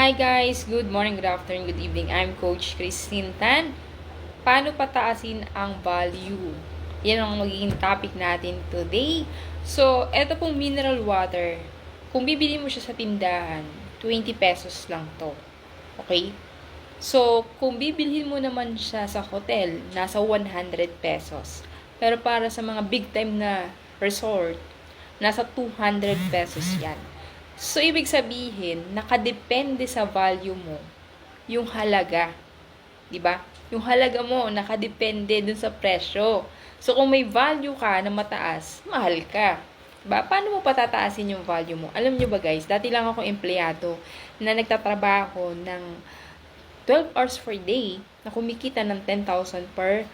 Hi guys, good morning, good afternoon, good evening. I'm Coach Christine Tan. Paano pataasin ang value? Yan ang magiging topic natin today. So, eto pong mineral water. Kung bibili mo siya sa tindahan, 20 pesos lang to. Okay? So, kung bibilhin mo naman siya sa hotel, nasa 100 pesos. Pero para sa mga big time na resort, nasa 200 pesos yan. So, ibig sabihin, nakadepende sa value mo yung halaga. 'Di ba? Yung halaga mo, nakadepende dun sa presyo. So, kung may value ka na mataas, mahal ka. Diba? Paano mo patataasin yung value mo? Alam nyo ba guys, dati lang ako empleyado na nagtatrabaho ng 12 hours per day na kumikita ng 10,000 per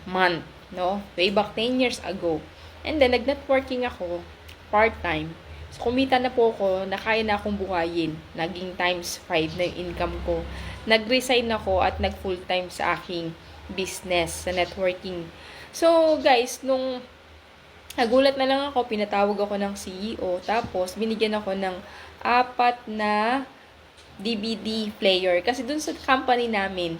month. No? Way back 10 years ago. And then, nag-networking ako part-time. So, kumita na po ako na kaya na akong buhayin. Naging times 5 na yung income ko. Nag-resign ako at nag-full-time sa aking business, sa networking. So, guys, nung nagulat na lang ako, pinatawag ako ng CEO. Tapos, binigyan ako ng 4 na DVD player. Kasi dun sa company namin,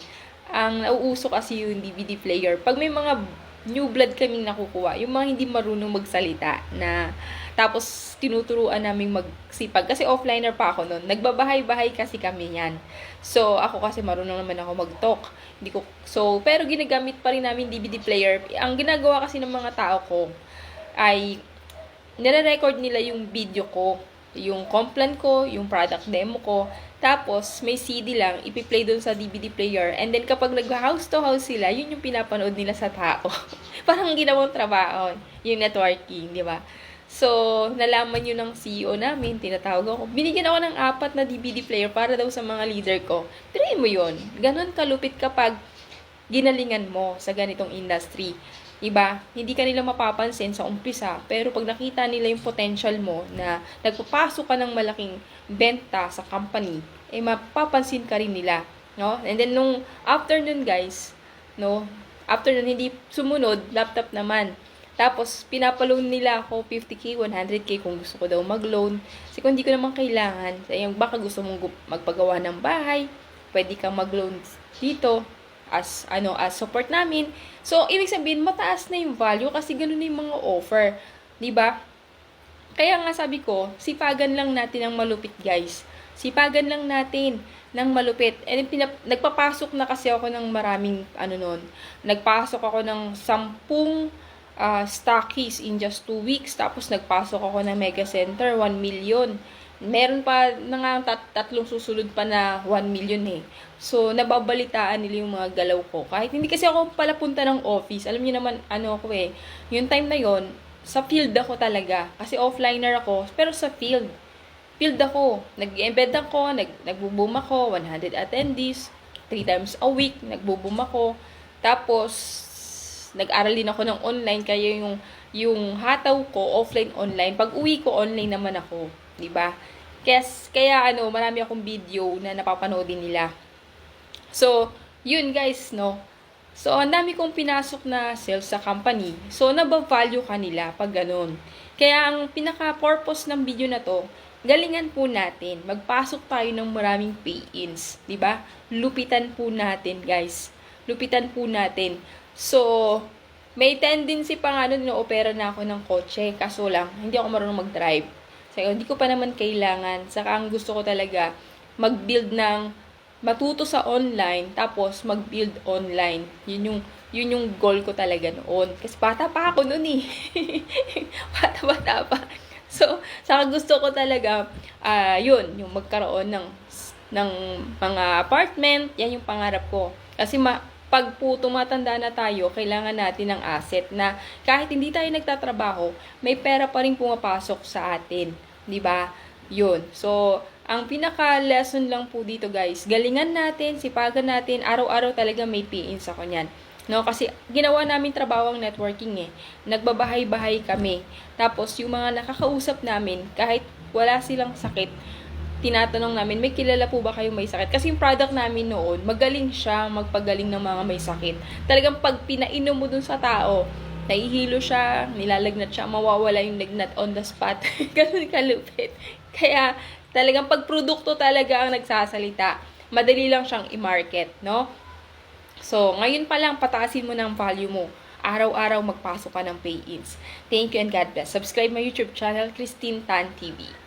ang nauuso kasi yung DVD player. Pag may mga new blood kaming nakukuha, yung mga hindi marunong magsalita na tapos tinuturuan naming magsipag kasi offliner pa ako noon. Nagbabahay-bahay kasi kami yan. So ako kasi marunong naman ako mag-talk. Pero ginagamit pa rin namin DVD player. Ang ginagawa kasi ng mga tao ko ay nire-record nila yung video ko, yung complan ko, yung product demo ko. Tapos, may CD lang, ipi-play doon sa DVD player. And then, kapag nag-house to house sila, yun yung pinapanood nila sa tao. Parang ginawang trabaho, yung networking, di ba? So, nalaman yun ng CEO namin, tinatawag ako. Binigyan ako ng 4 na DVD player para daw sa mga leader ko. Tirayin mo yun. Ganon kalupit kapag ginalingan mo sa ganitong industry. Diba? Hindi ka nila mapapansin sa umpisa, pero pag nakita nila yung potential mo na nagpapasok ka ng malaking benta sa company, eh mapapansin ka rin nila, no? And then nung afternoon guys, no? Afternoon hindi sumunod, laptop naman. Tapos pinapaloan nila ako 50k, 100k kung gusto ko daw mag-loan. Kasi kung hindi ko naman kailangan, baka gusto mong magpagawa ng bahay, pwede kang mag-loan dito as support namin. So, ibig sabihin, mataas na yung value kasi ganun na yung mga offer. 'Di ba? Kaya nga sabi ko, sipagan lang natin ang malupit, guys. Sipagan lang natin ng malupit. And nagpapasok na kasi ako ng maraming, nagpasok ako ng 10 stockies in just 2 weeks. Tapos, nagpasok ako ng Mega Center, 1 million. Meron pa na nga tatlong susunod pa na 1 million eh. So, nababalitaan nila yung mga galaw ko. Kahit hindi kasi ako pala punta ng office. Alam niyo naman, ako eh. Yung time na yon sa field ako talaga. Kasi offliner ako, pero sa field. Field ako. Nag-embed ako, nagbo-boom ako, 100 attendees, 3 times a week, nagbo-boom ako. Tapos, nag-aral din ako ng online, kaya yung hataw ko, offline, online. Pag uwi ko, online naman ako. 'Di ba? Kaya marami akong video na napapanood din nila. So, yun guys, no. So, ang dami kong pinasok na sales sa company. So, naba-value kanila pag ganun. Kaya ang pinaka-purpose ng video na to, galingan po natin. Magpasok tayo ng maraming pay-ins, 'di ba? Lupitan po natin, guys. Lupitan po natin. So, may tendency pa nga nun, opera na ako ng kotse. Kaso lang, hindi ako marunong mag-drive. So, hindi ko pa naman kailangan. Saka ang gusto ko talaga, matuto sa online, tapos mag-build online. Yun yung goal ko talaga noon. Kasi bata pa ako noon eh. Bata pa. So, saka gusto ko talaga, yung magkaroon ng mga apartment. Yan yung pangarap ko. Kasi pag po tumatanda na tayo, kailangan natin ng asset na kahit hindi tayo nagtatrabaho, may pera pa rin pumapasok sa atin. 'Di ba? 'Yun. So, ang pinaka-lesson lang po dito guys, galingan natin, sipagan natin, araw-araw talaga may pay-ins ako niyan. No, kasi ginawa namin trabaho ang networking eh. Nagbabahay-bahay kami. Tapos yung mga nakakausap namin, kahit wala silang sakit, tinatanong namin, may kilala po ba kayo may sakit? Kasi yung product namin noon, magaling siya magpagaling ng mga may sakit. Talagang pag pinainom mo dun sa tao, nahihilo siya, nilalagnat siya, mawawala yung lagnat on the spot. Ganun kalupit. Kaya, Talagang pag produkto talaga ang nagsasalita, madali lang siyang i-market, no? So, ngayon pa lang, pataasin mo ng value mo. Araw-araw magpasok ka ng pay-ins. Thank you and God bless. Subscribe my YouTube channel, Christine Tan TV.